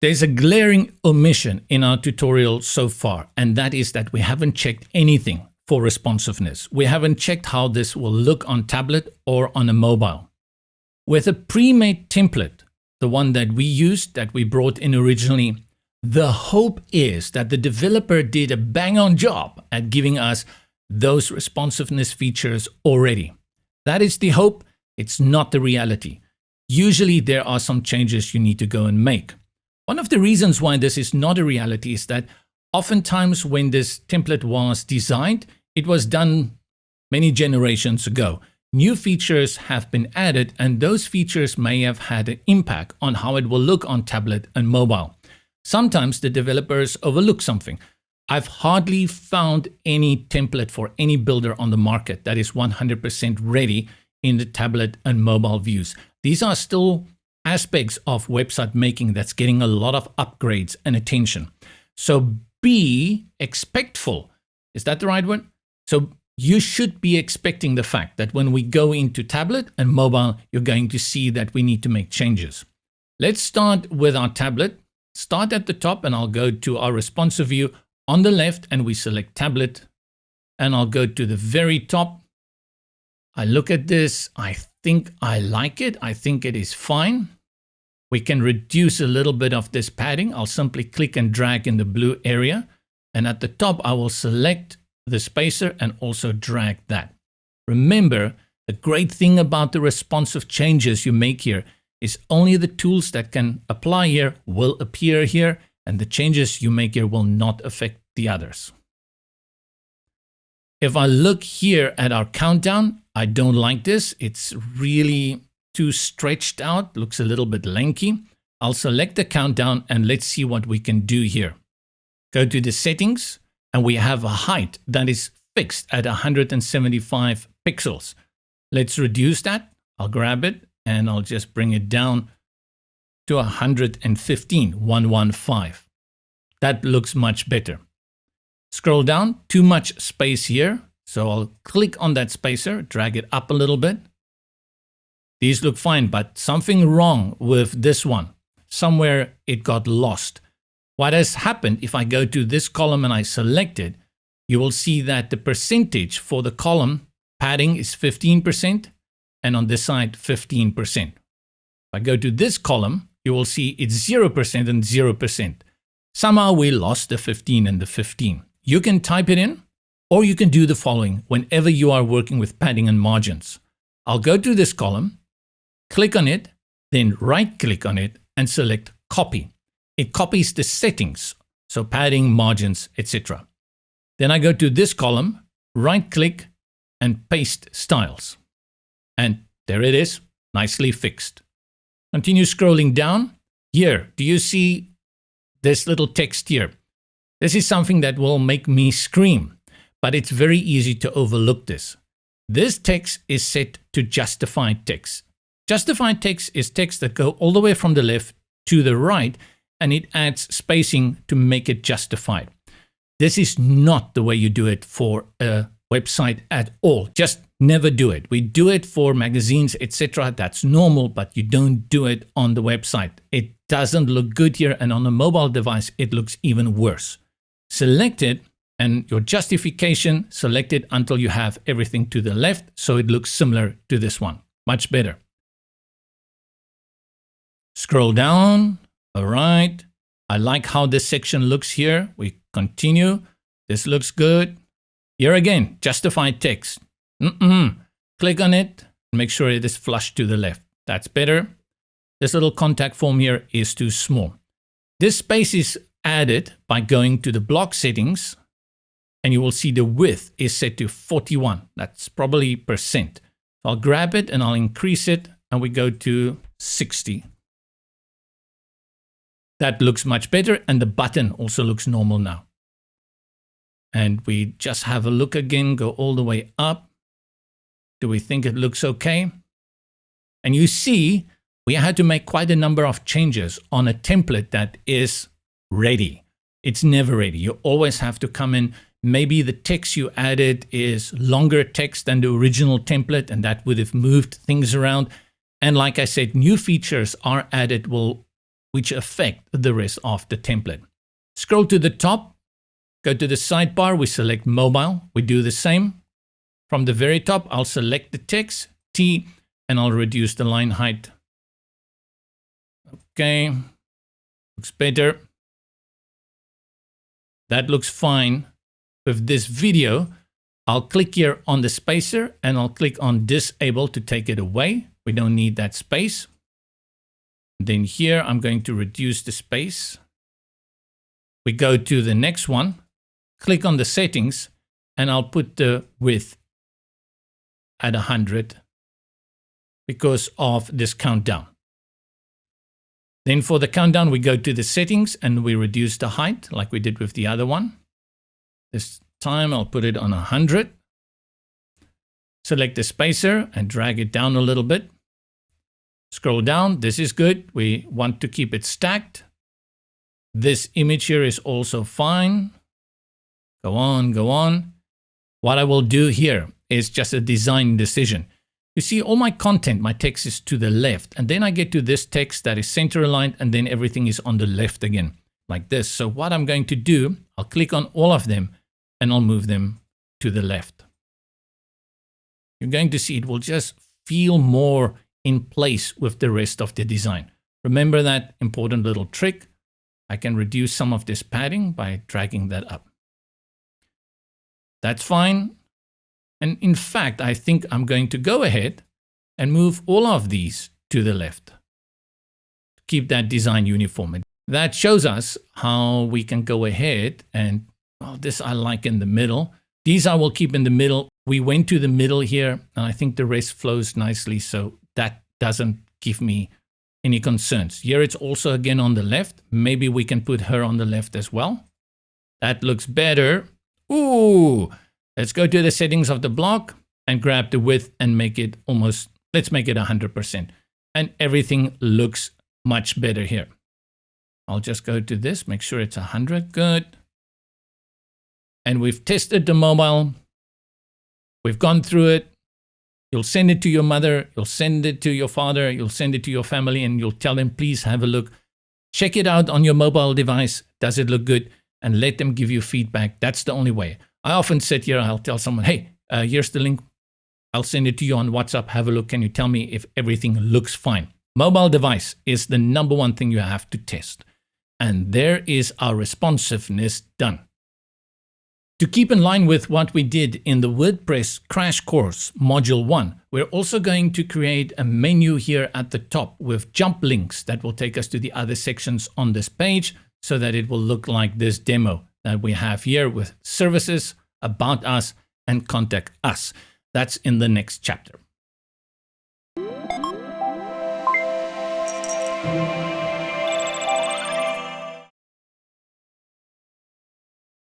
There's a glaring omission in our tutorial so far, and that is that we haven't checked anything for responsiveness. We haven't checked how this will look on tablet or on a mobile. With a pre-made template, the one that we used, that we brought in originally, the hope is that the developer did a bang-on job at giving us those responsiveness features already. That is the hope. It's not the reality. Usually there are some changes you need to go and make. One of the reasons why this is not a reality is that oftentimes when this template was designed, it was done many generations ago. New features have been added, and those features may have had an impact on how it will look on tablet and mobile. Sometimes the developers overlook something. I've hardly found any template for any builder on the market that is 100% ready in the tablet and mobile views. These are still aspects of website making that's getting a lot of upgrades and attention. So be expectful. Is that the right word? So you should be expecting the fact that when we go into tablet and mobile, you're going to see that we need to make changes. Let's start with our tablet. Start at the top, and I'll go to our responsive view on the left, and we select tablet, and I'll go to the very top. I look at this. I think I like it. I think it is fine. We can reduce a little bit of this padding. I'll simply click and drag in the blue area. And at the top, I will select the spacer and also drag that. Remember, the great thing about the responsive changes you make here is only the tools that can apply here will appear here, and the changes you make here will not affect the others. If I look here at our countdown, I don't like this. It's really too stretched out, looks a little bit lanky. I'll select the countdown and let's see what we can do here. Go to the settings, and we have a height that is fixed at 175 pixels. Let's reduce that. I'll grab it and I'll just bring it down to 115. That looks much better. Scroll down, too much space here. So I'll click on that spacer, drag it up a little bit. These look fine, but something wrong with this one. Somewhere it got lost. What has happened, if I go to this column and I select it, you will see that the percentage for the column padding is 15%, and on this side, 15%. If I go to this column, you will see it's 0% and 0%. Somehow we lost the 15 and the 15. You can type it in, or you can do the following whenever you are working with padding and margins. I'll go to this column, click on it, then right-click on it and select Copy. It copies the settings, so padding, margins, etc. Then I go to this column, right-click and paste styles. And there it is, nicely fixed. Continue scrolling down. Here, do you see this little text here? This is something that will make me scream, but it's very easy to overlook this. This text is set to justified text. Justified text is text that go all the way from the left to the right, and it adds spacing to make it justified. This is not the way you do it for a website at all. Just never do it. We do it for magazines, etc. That's normal, but you don't do it on the website. It doesn't look good here, and on a mobile device, it looks even worse. Select it, and your justification, select it until you have everything to the left, so it looks similar to this one. Much better. Scroll down. All right. I like how this section looks here. We continue. This looks good. Here again, justified text. Click on it. Make sure it is flush to the left. That's better. This little contact form here is too small. This space is added by going to the block settings, and you will see the width is set to 41. That's probably percent. I'll grab it and I'll increase it, and we go to 60. That looks much better, and the button also looks normal now. And we just have a look again, go all the way up. Do we think it looks okay? And you see, we had to make quite a number of changes on a template that is ready. It's never ready. You always have to come in. Maybe the text you added is longer text than the original template, and that would have moved things around. And like I said, new features are added will which affect the rest of the template. Scroll to the top, go to the sidebar, we select mobile, we do the same. From the very top, I'll select the text, T, and I'll reduce the line height. Okay, looks better. That looks fine. With this video, I'll click here on the spacer and I'll click on disable to take it away. We don't need that space. Then here, I'm going to reduce the space. We go to the next one, click on the settings, and I'll put the width at 100 because of this countdown. Then for the countdown, we go to the settings and we reduce the height like we did with the other one. This time I'll put it on 100. Select the spacer and drag it down a little bit. Scroll down. This is good. We want to keep it stacked. This image here is also fine. Go on, go on. What I will do here is just a design decision. You see, all my content, my text is to the left, and then I get to this text that is center aligned, and then everything is on the left again, like this. So what I'm going to do, I'll click on all of them, and I'll move them to the left. You're going to see it will just feel more in place with the rest of the design. Remember that important little trick. I can reduce some of this padding by dragging that up. That's fine. And in fact, I think I'm going to go ahead and move all of these to the left. Keep that design uniform. That shows us how we can go ahead and, well, this I like in the middle. These I will keep in the middle. We went to the middle here, and I think the rest flows nicely, so that doesn't give me any concerns. Here it's also again on the left. Maybe we can put her on the left as well. That looks better. Ooh! Let's go to the settings of the block and grab the width and make it almost, let's make it 100%. And everything looks much better here. I'll just go to this, make sure it's 100, good. And we've tested the mobile. We've gone through it. You'll send it to your mother, you'll send it to your father, you'll send it to your family, and you'll tell them, please have a look. Check it out on your mobile device. Does it look good? And let them give you feedback. That's the only way. I often sit here, I'll tell someone, hey, here's the link. I'll send it to you on WhatsApp. Have a look. Can you tell me if everything looks fine? Mobile device is the number one thing you have to test. And there is our responsiveness done. To keep in line with what we did in the WordPress crash course, module 1, we're also going to create a menu here at the top with jump links that will take us to the other sections on this page so that it will look like this demo that we have here with services, about us, and contact us. That's in the next chapter.